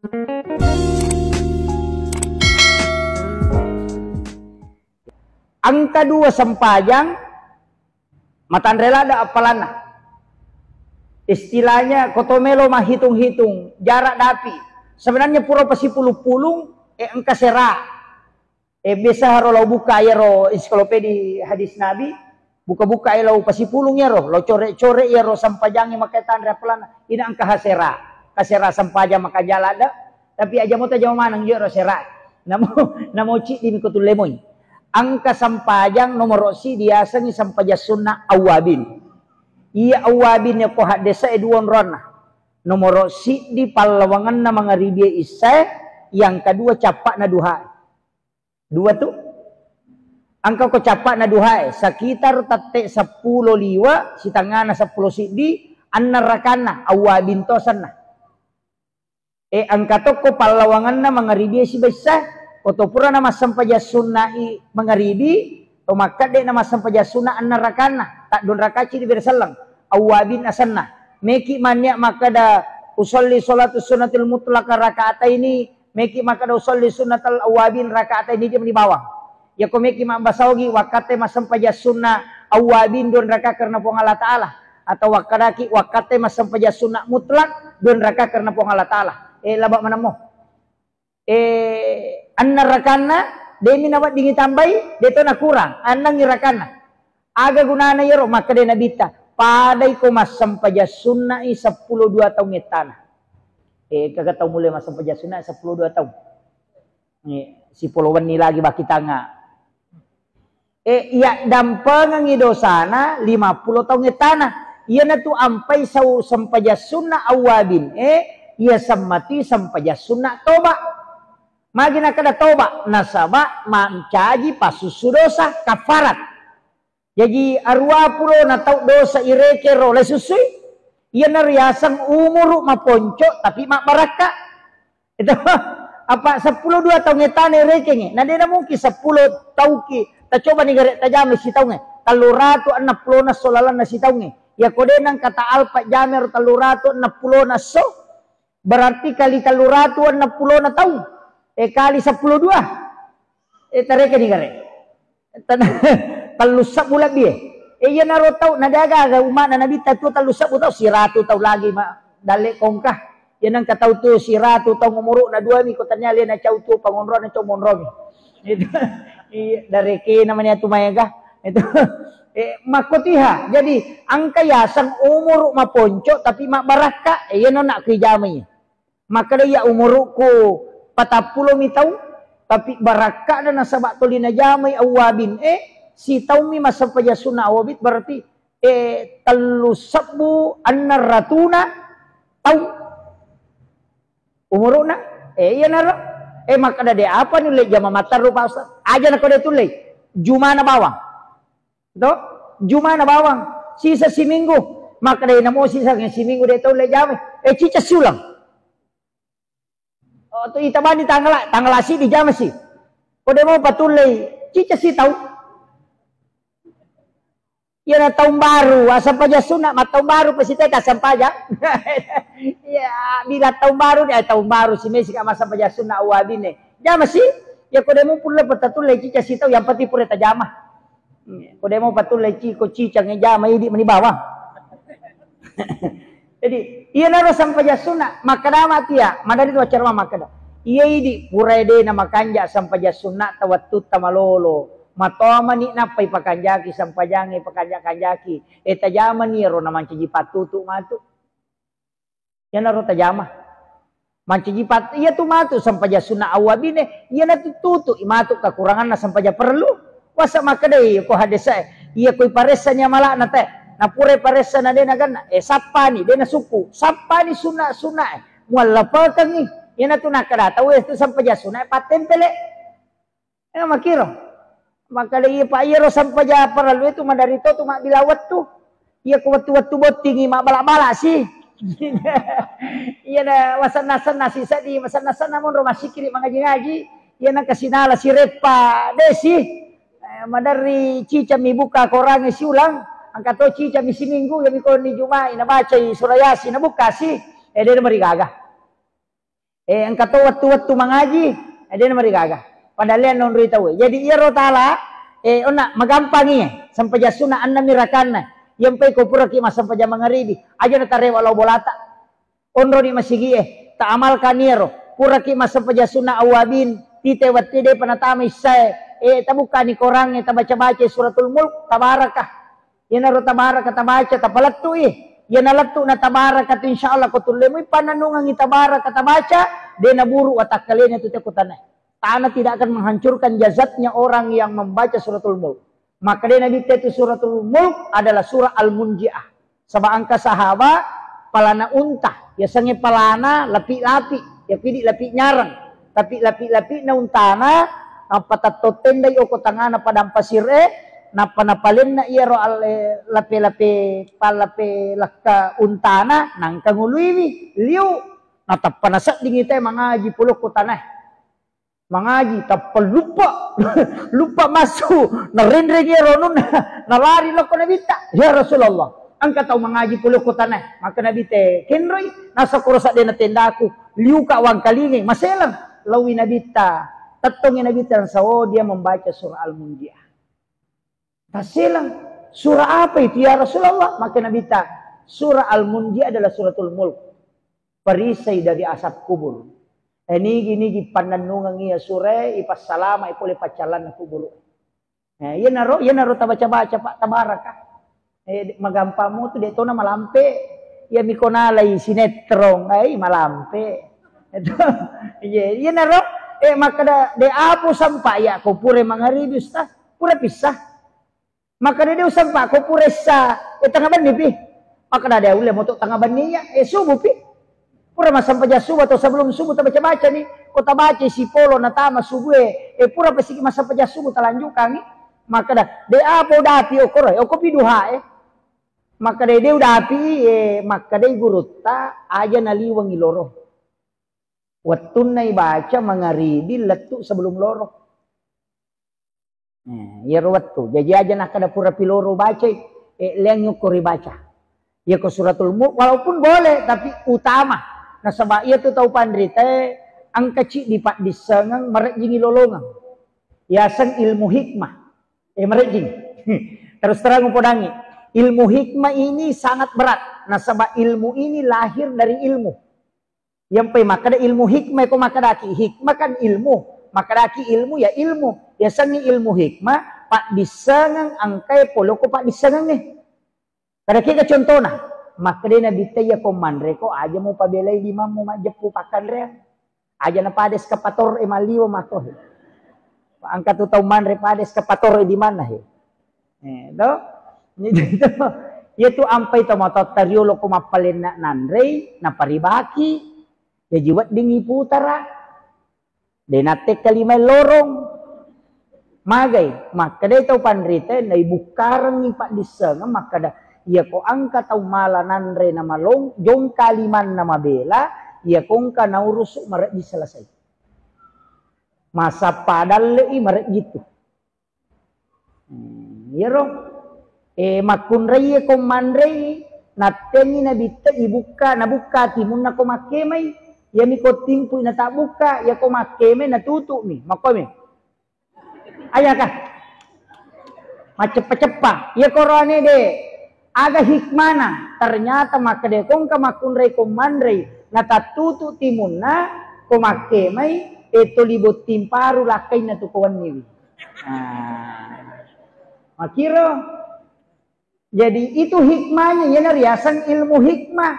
Angka 2 sempajang matan rela ada apalana. Istilahnya kotomelo mah hitung-hitung jarak dapi. Sebenarnya pura pasipulung-pulung angka sera. Biasa lo buka ya ro ensiklopedia hadis Nabi, buka-buka ya lo pasipulung ya ro, lo core-core ya ro sampajangnya maka tanda apalana. Ini angka hasera. Kasera sampajang maka jala ada. Tapi aja mau tajam manang ya ro sera. Namo cik di mikotul lemoy. Angka sampajang nomor si biasanya sampaja sunnah awabin. Iya awabinnya ko desa eduan rona. Nomor si di palawangan na mga ribia isa. Yang kedua capak na duha. Dua tu. Angka ko capak na duha. Sekitar tate 10 liwa. Si tangana 10 si di. Annarakana awabin to sana. Angka to ko palawangan na mga ribia si besa. Otopura nama sampaja sunnah mangaribi o makade nama sampaja sunnah annarakana tak don rakaci di bersalang awabin asanna meki manyak makada usolli salatu sunnatil mutlaqah rakaat ini meki makada usolli sunnatal awabin rakaat ini dia di bawah ya ko meki mambasaugi wakate masampaja sunnah awabin don rakaat karena pong Allah taala atau wakadaki wakate masampaja sunnah mutlak don rakaat karena pong Allah taala labak manamo annarakana demi nawat dingi tambai deto na kurang anang irakana aga gunana yero maka de nabita padai ko masampaja sunnah 12 tahun etana kagak tahu mulai masampaja sunnah 12 tahun si puluhan ni lagi baki tanga iya dampangan idosana 50 tahun etana iya na tu ampai sau sampaja sunnah awabin iya sammati sampaja sunnah toba magina kada toba nasaba mancaji pasusu dosa kafarat. Jadi arwa pulo na tau dosa ireke ro le susui. Iya nariasang umur maponco tapi mak baraka. Itu apa 10 2 tahun etane ireke nge. Na dena mungkin 10 tau ki. Ta coba ni gare tajame si tau nge. Taluratu 60 na solalan na si tau nge. Ya kode nang kata alpa jame ro taluratu 60 na so. Berarti kali taluratu 60 na tau. Kali 12 tareke ni gare talusap bulat dia iya naro tau nadaga aga umat na nabi tatu talusap tau si ratu tau lagi mak dale kongkah ya nang katau tu si ratu tau ngumuruk na dua mi ko tanya le na cau tu pangonro na cau monro mi itu iya dareke namanya tu mayaga itu makotiha jadi angka yasang umur maponco tapi mak baraka iya no nak kijami maka dia umurku 40 mitau tapi baraka dan nasabak tolina jamai awabin si taumi masampaja sunnah awabit berarti talusabu annaratuna tau umuruna iya naro maka ada apa nih jama matar rupa ustaz aja nak kode tulai jumana bawang do jumana bawang sisa si minggu maka ada namo sisa si minggu dia tulai jamai cica sulang tu itabani tanggal asi di jam si. Kode mau patulai cica si tahu. Ya na tahun baru asam paja sunat mat tahun baru pasti teka asam paja. Ya bila tahun baru dia tahun baru si Messi ka asam paja sunat awabine. Jam si ya kode mau pula patulai cica si tahu yang pati pura tajamah. Kode mau patulai cica ngejama idi meni bawah. Jadi iya naro sampaja sunat makadama tia madari tu acara makada iya idi purede na makanja sampaja sunat tawatut tamalolo matoma ni napai pakanjaki sampajangi pakanjaki tajama ni ro na manciji patutu matu iya naro tajama manciji pat iya tu matu sampaja sunat awabine iya na tutu imatu kekurangan na sampaja perlu wasa makada ko hadesa iya ko paresanya malak na te na pure paresa na dena gan sapa ni dena suku sapa ni sunna mualapakan ni yana tu nakada tahu itu sampaja sunna patempele makiro maka iya pa iya ro sampaja paralu itu madarito tu mak bilawat tu iya ko watu botingi mak bala-bala sih iya na wasan-nasan nasi sadi wasan-nasan namun ro masikiri mangaji-ngaji iya na kasinala si repa desi madari cica mi buka korange si ulang angkat to cica misi minggu ya mikon ni Jumat ina baca surah Yasin na buka si dia marigaga Engkau waktu-waktu mengaji, dia nama gaga. Padahal non tahu. Jadi ia rotala, ona magampangi, sampai jasuna anna mirakana. Yang pay ko pura ki sampai jam mangaribi. Aja na tare walau bolata. Onro ni masigi ta amal kaniro. Pura ki sampai jasuna awabin. Tite wati de panatama isay. Tabuka ni korang tabaca-baca suratul mulk tabarakah. Yan aro tabarakah tabaca tapalattu yan nalattu na tabarakah insyaallah ko tulemo pananungang itabarakah tabaca de naburu atakalinya tu takutanay. Tanah tidak akan menghancurkan jazatnya orang yang membaca suratul mulk. Maka dia nabi itu suratul mulk adalah surah al-munji'ah. Sama angka sahaba palana unta. Ya sange palana lapi-lapi. Ya pidi lapi nyarang. Tapi lapi-lapi na untana patatoten day o kotangana padang pasir napalin na iro lapi-lapi palapi lakka untana nang kanguluiwi liu natapanasak dingite mangaji pulok kotanay. Mengaji tapal lupa masuk narindring nun nalari lo ko nabita ya Rasulullah angka tahu mengaji puluh ko tanah maka nabi te kenroy nasa kurosa din na tendaku liu ka wang kalingi maselang lawi nabita tatongin nabita sa dia membaca surah al-munji'ah maselang surah apa itu ya Rasulullah maka nabita surah al-munji'ah adalah suratul mulk perisai dari asap kubur. Nigi pananungang iya sure ipas salama ipole pacalan na kuburo. Yan naro tabaca-baca pak tabaraka. Magampamu tu dito na malampe. Ya mikonalay sinetrong ay malampe. Ito. Yan naro maka de apo sampa ya ko pure mangaribis ta pure pisah. Maka de sampa ko pure sa tangaban ni pi. Maka da ule moto tangaban niya subuh pi. Pura sampai subuh atau sebelum subuh tak baca-baca nih. Kota baca si polo natama subuh pura pasiki sampai subuh talanjukan nih. Maka dah de apa udah api okoro okopi duha maka de udah api maka de guruta aja naliwang iloro. Wattun na baca mangaribi letu sebelum loro. Ya wattu. Jadi aja nak ada pura piloro baca leng nyukuri baca. Ya ke suratul mulk walaupun boleh tapi utama. Nah sebab ia tu tahu pandrite ang kecil di pak disengang merejing lolongang. Ya sang ilmu hikmah. Merejing. Terus terang podangi. Ilmu hikmah ini sangat berat. Nah sebab ilmu ini lahir dari ilmu. Yang pe maka ada ilmu hikmah ko maka daki hikmah kan ilmu. Maka daki ilmu ya ilmu. Ya sang ilmu hikmah pak disengang angkai polo ko pak disengang nih. Kada kita contoh nah. Maka dia nabi taya komandre ko aja mau pabelai lima mau majepu pakan re aja na pades kapator maliwa mato angkat tu tau mandre pades kapator di mana do itu ampai to moto tariolo ko mapalen na nanre na paribaki ya jiwat dingi putara denate kalima lorong magay maka dia tau pandrite na ibukarang ni pak disanga maka da ia ko angka tau mala nanre na malong jong kaliman na mabela ia kong ka naurusuk maret di selesai masa padal lei maret gitu ro makunrei ko mandrei natengi na bitta ibuka nabuka timun na ko makemay ya mi ko timpu na tabuka ya ko makemay natutu mi makoy mi ayaka macepa-cepa ya korone de aga hikmana ternyata maka de kong kamakunrei komandrei natatutu timunna komakemay eto libot timparu lakay na tukuan niwi. Makiro jadi itu hikmahnya ya riasan ilmu hikmah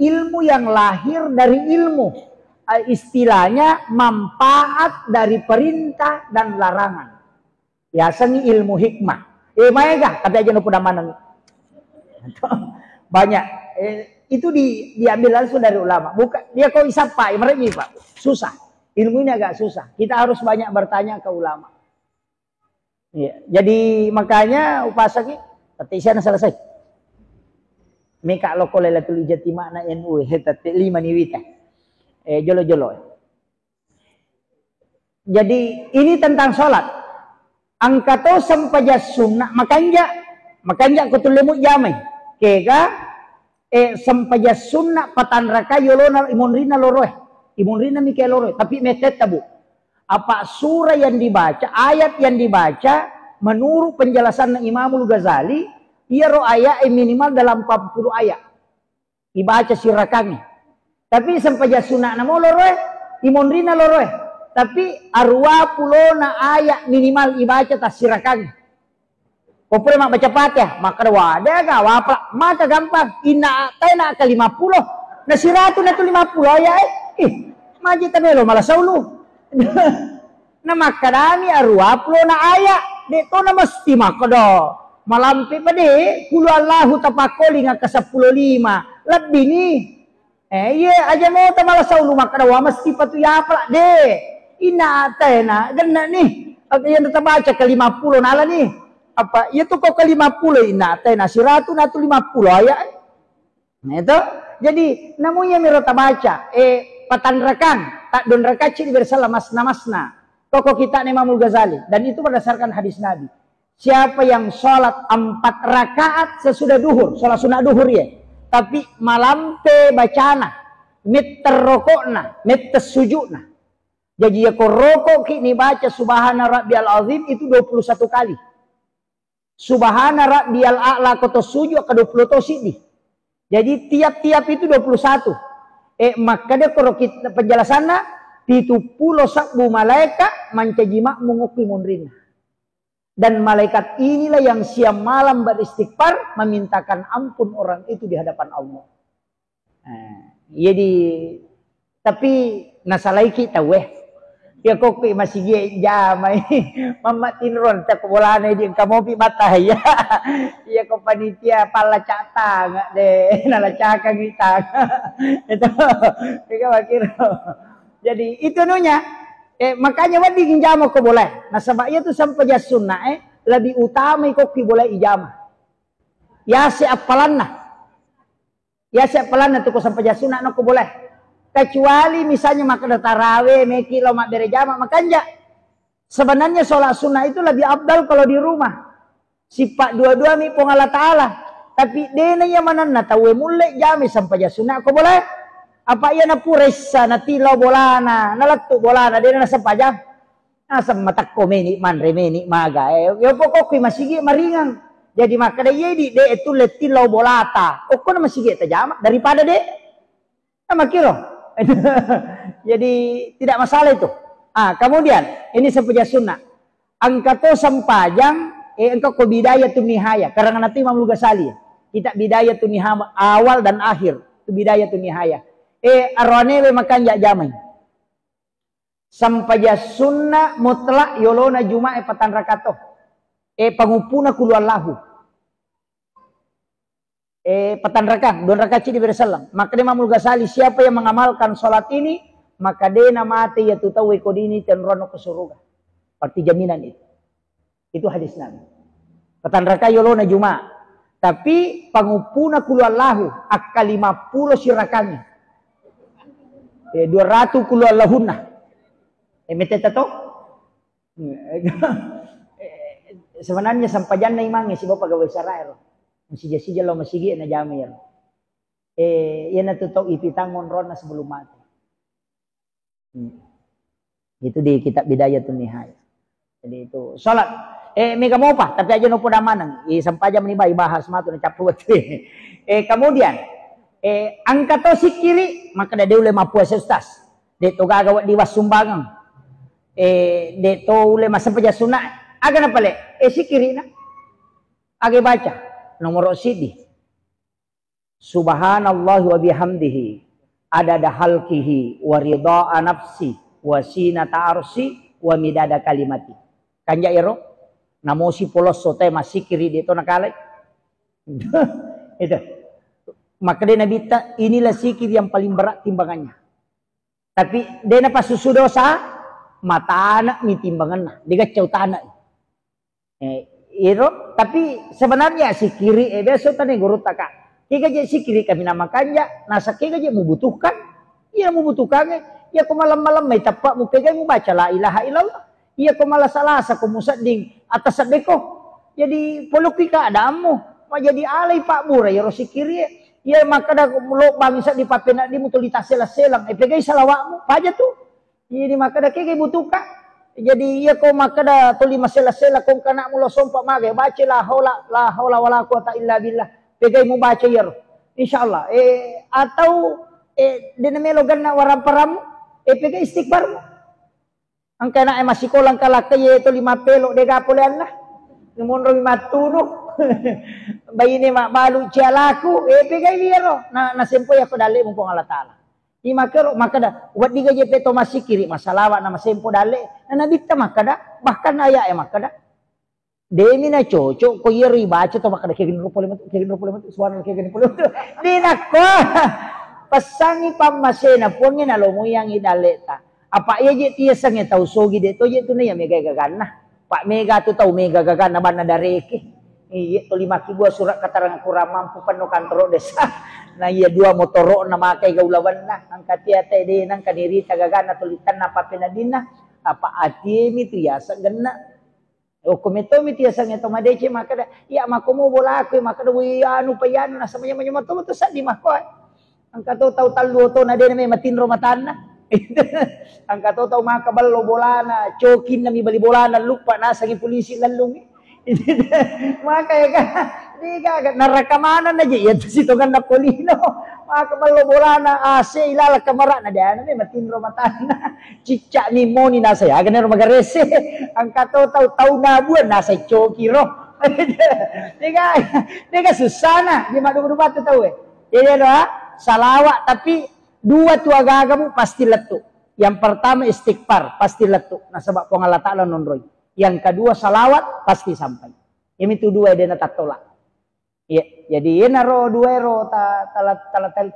ilmu yang lahir dari ilmu istilahnya manfaat dari perintah dan larangan biasanya ilmu hikmah maega tapi aja nu pudamanang banyak itu diambil langsung dari ulama bukan dia kok bisa pak mereka pak susah ilmu ini agak susah kita harus banyak bertanya ke ulama ya. Jadi makanya upasaki tatisan selesai mika loko lelatul ijati makna NU hetat 5 niwita jolo-jolo jadi ini tentang sholat angkato sampajas sunnah makanya kutulemu jamai kega sampajas sunnah patan raka yolona imonrina loroh Imunrina mi keloro. Tapi metet tabu. Apa surah yang dibaca, ayat yang dibaca, menurut penjelasan Imamul Ghazali, ia roh ayat minimal dalam 40 ayat. Dibaca sirakannya. Tapi sampai jasuna namo loroe, imunrina loroe. Tapi arwa pulona ayat minimal ibaca tas sirakannya. Kopre mak baca Fatihah, maka wadah ga wapa, maka gampang. Ina tena ke 50, na siratu na tu 50 ya maji tabelo malah saulu. Na makadami arwaplo na ayat, de to na mesti makado. Malampi pa de, kulo Allahu tapakoli nga ka 15, lebih ni. Iya aja mau ta malah saulu makadawa mesti patu yapla de. Ina tena ganda ni. Yang kita baca ke 50 nala ni. Apa itu kok ke 50 ina tena siratu na tu 50 ayat. Itu jadi namanya mirota baca patanrakan tak don rakaci bersalah masna toko kita Imamul Ghazali dan itu berdasarkan hadis Nabi. Siapa yang sholat 4 rakaat sesudah duhur, sholat sunat duhur ya, tapi malam te bacana mit terrokokna mit tersujudna, jadi ya koroko kini baca subhana rabbiyal azim itu 21 kali, subhana rabbiyal a'la koto sujud ke 20 tosidi. Jadi tiap-tiap itu 21. Maka dia kalau kita penjelasannya 70 sabbu malaikat mencajimak menguki munrina. Dan malaikat inilah yang siang malam beristighfar memintakan ampun orang itu di hadapan Allah. Jadi tapi nasalai kita ya kok masih jamai mamatin ron tak bolana dia kamu pi mata ya ya kok panitia pala cata enggak deh nala caka kita itu tiga wakil. Jadi itu nunya makanya wadi ijamah kok boleh. Nah sebab itu sampai sunnah lebih utama kok boleh ijamah ya si apalanna tuh kok sampai sunnah kok boleh. Kecuali misalnya makan tarawih, meki lo mak berjamaah makan ja. Sebenarnya sholat sunnah itu lebih abdal kalau di rumah. Sifat dua-dua mi pengala ta'ala. Tapi dena yang mana na tahu mulai jami sampai sunnah kau boleh. Apa ia na puresa na tilau bolana, na latu bolana dena na sampai jam. Asam matak ko meni manre meni maga. Yo pokok masih maringan. Jadi maka dia di de itu letilau bolata. Kok na masih tajam daripada de. Sama kilo. Jadi tidak masalah itu. Kemudian ini sepuja sunnah. Angkato sampajang engkau ko bidayatun nihaya. Karena nanti Imamul Ghazali. Kita bidayatun nihaya awal dan akhir. Itu bidayatun nihaya. Arwane makan jak jamai. Sampaja sunnah mutlak yolona jumae patan rakato. Pangupuna kuluan lahu. Patan rakang, 2 rakaat di bersalam. Maka Imamul Ghazali siapa yang mengamalkan sholat ini, maka dia mati ya tutawi kodini tenrono ke surga. Arti jaminan itu. Itu hadis Nabi. Patan rakang yolona Jumat. Tapi pangupuna kuluan lahu akka 50 sirakangnya. 200 kuluan lahunna. Meteta to? Sebenarnya sampajan na imangnya si bapak gawe sarair. Masih lo masih na jamir. Yan natutok ipitang monron na sebelum mati. Itu di kitab Bidayatun Nihaya. Jadi itu salat. Mega mau apa? Tapi aja nopo damanang. Sampai jam ini bahas matu na capuat. Kemudian angkat to si kiri maka dia ule mapua sestas. De to gagawat di wasumbangang. De to ule masampaja sunat. Aga na pale. Si kiri na. Aga baca. Nomor sidi. Subhanallah wa bihamdihi adada halqihi wa ridha nafsi wa sinata arsi wa midada kalimati. Kanja iro namo si polos sote masikiri dito nakalay. Itu. Maka dia Nabi inilah sikir yang paling berat timbangannya. Tapi dia na pasusudosa mata anak mi timbangan digacau tanah. Iro tapi sebenarnya si kiri besok tadi guru taka kiga je si kiri kami namakan ya nasa kiga je membutuhkan ia membutuhkan ya ko malam-malam may tapak mo kiga mo baca la ilaha illallah iya ko malasalasa ko musadding atas sadeko jadi poluk ka ada mo jadi alay pak buray ro si kiri Iya maka dah lo bangsa di papena di mutulitas selang. Pegai salawakmu. Paja tuh. Jadi maka dah kaya butuka. Jadi iya kau maka dah tuli masela-sela kau kana mulo sompak mage. Baca la haula wala quwata illa billah. Pegai mu baca ya. Insyaallah. Atau dinamelo ganna waramparamu. Pegai istighfarmu. Angka na masih kolang kalakay ito 5 pelo de gapulan lah. Numunro 5 tuno. Bayi ni malu cialaku pegay biro na nasempoy ako dali mo pong Allah Taala. Di makero makada wat di gaje peto masikiri masalawa na masempo dali na nabikta makada bahkan aya makada. Demi na coco ko yeri baca to makada kegin rupole suara kegin polo. Di nako. Pasangi pamasena pon na lumuyang idaleta. Apa iya je tiya sange tau sogi de to je tu na ya mega gagana. Pak mega tu tau mega gagana bana dareke. Iya to 5 kibu surat katarang kurang mampu penuh kantor desa. Nah iya 2 motoro na makai gaulawan na. Ang katia tede nang kadiri tagagana tulitan na papenadina. Apa ati mi tiasa gena. O kumeto mi tiasa ngeto madece makada. Ya makomo bola aku makada wi anu payano na samanya manyomato to sa di mako. Ang kato tau talu to na de na matinro matana. Ang kato tau makabalo bolana, cokin na mi bali bolana lupa na sa polisi lalungi. Makanya di ka narakamanan na di yan sito kan na polino. Makabalo bolana ase ilala kamara na di ano matinro matana. Cicak ni moni na saya ganero magarese. Ang kato tau na buwan nasa chokiro. Di ka susana di madu-madu tu tahu Jadi salawat tapi 2 tu agagamu pasti letuk. Yang pertama istighfar pasti letuk. Nah sebab pong Allah Ta'ala nonroi. Yang kedua salawat pasti sampai. Ini tu 2 dia tak tolak. Ya, jadi ini ro 2 ro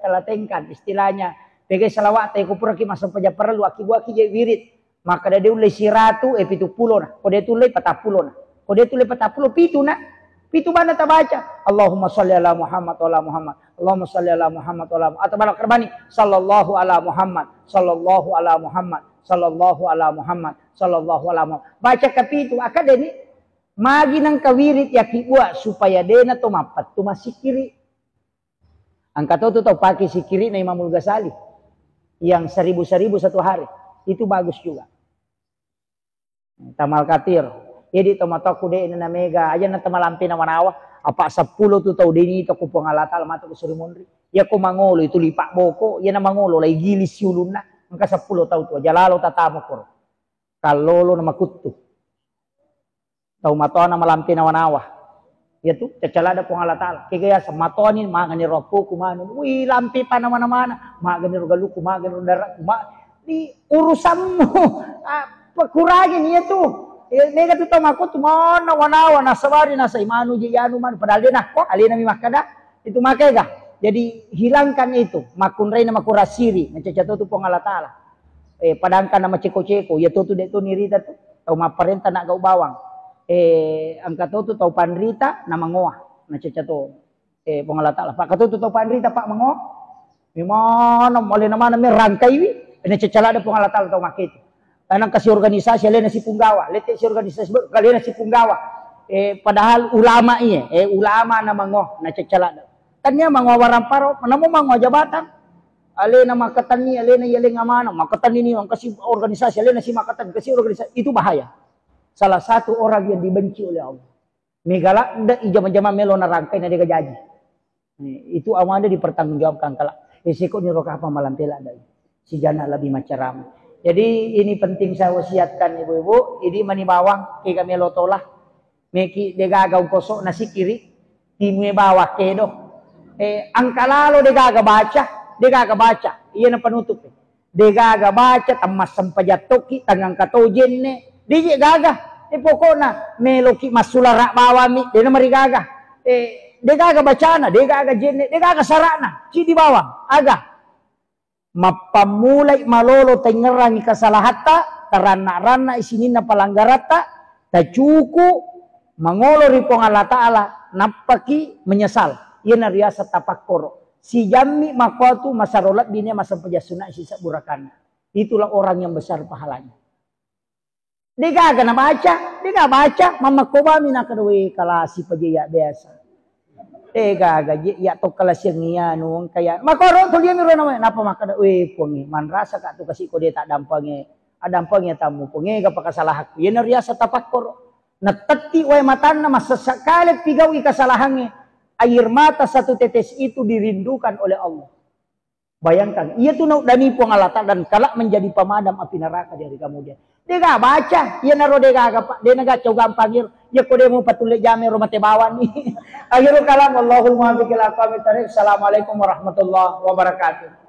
talatengkan istilahnya. Pegai salawat tay kupura ki masam paja perlu aki je wirid. Maka dia ulai siratu pitu pulo nah. Kode tu ulai 40 nah. Kode tu ulai 40 pitu nah. Pitu mana tak baca? Allahumma sholli ala Muhammad wa ala Muhammad. Allahumma sholli ala Muhammad wa ala Muhammad. Atau balak kerbani. Sallallahu ala Muhammad. Sallallahu ala Muhammad. Sallallahu ala Muhammad. Sallallahu ala Muhammad. Baca ke pitu. Akad ini. Magi nang kawirit ya kibua. Supaya dena to mapat. Tu masih kiri. Angkat tu tau pakai si kiri na Imamul Ghazali. Yang 1000 satu hari. Itu bagus juga. Tamal katir. Jadi tomatoku de na mega aja na tamalampi na manawa apa 10 tu tau de ni to ko pangalata mata ko surimondri ya ko mangolo itu lipak boko ya na mangolo lay gilis yulun na angka 10 tau tu jalalo tatamo ko kalolo na makuttu tau mato na malampi na manawa ya tu cacalada pangalata kaya sa matonin mga ni ropo kumano wi lampi pa na mana mga ni rogalu kumaga ni darat di urusanmu pakuragin ya tu nega tu tama ko tumana wanawa nasawari nasa imanu jiyanu man padahal dia nak kok alina mi makada itu makega jadi hilangkan itu makunrai nama kurasiri mencacato tu pong Allah Taala padangkan nama ceko-ceko ya tu de tu nirita tu tau maparenta nak gau bawang angkat tu tau panrita nama ngoa mencacato pong Allah Taala pak tu tau panrita pak mengoa gimana boleh nama rangkai wi cacala ada pong Allah Taala tau makitu Anang kasih organisasi alena si punggawa, letek si organisasi kalian si punggawa. Padahal ulama iya, ulama na mangoh na cacala. Tanya mangoh waramparo, manamo mangoh jabatan. Alena makatan ni, alena yaling amana, makatan ini ang kasih organisasi, alena si makatan kasih organisasi itu bahaya. Salah satu orang yang dibenci oleh Allah. Megala ndak ijama-jama melo na rangkai na dia gaji. Itu awalnya dipertanggungjawabkan kalau risiko ni rokah apa malam tela dai. Si jana lebih macaram. Jadi ini penting saya wasiatkan ibu-ibu. Ini mani bawang kaya melo tolah. Meki degagaw kosok nasi kiri. Timwe bawah kedo. Ang kalalo degaga baca. Iyan ang panutup. Degaga baca tamas sampajatoki tangang katojen ne. Di gaga. Pokok na meloki masulara bawami. Di na marigaga. Degaga bacana. Degaga jenne. Degaga sarana. Si di bawang. Aga. Mapamulay malolo tengerangi kasalahata tarana-rana isinin na palanggarata tacuku mangolo ripong Allah Ta'ala napaki menyesal iyan na riasa tapakkoro si jami makwatu masarolat bini masampajasuna sisa burakan itulah orang yang besar pahalanya dia gak baca mama kobami na kadwe kalasi pajaya biasa Tega gaji ya to kelas yang iya nuang kaya. Makoro to dia miro namanya. Napa makada we pongi man rasa ka tu kasih ko dia tak dampange. Adampangnya tamu pongi ga pakasalahan. Ye nariasa tapakkor. Natati we matanna masasakale pigawi kasalahannya. Air mata satu tetes itu dirindukan oleh Allah. Bayangkan, ia tuh dani pengalatan dan kalak menjadi pemadam api neraka dari kemudian. Dia gak baca, ia naro dia gak dia gak coba panggil, ya kode mau patulik jami rumah tebawan nih. Akhirul kalam Allahul muwaffiq ila aqwamit thoriq. Assalamualaikum warahmatullahi wabarakatuh.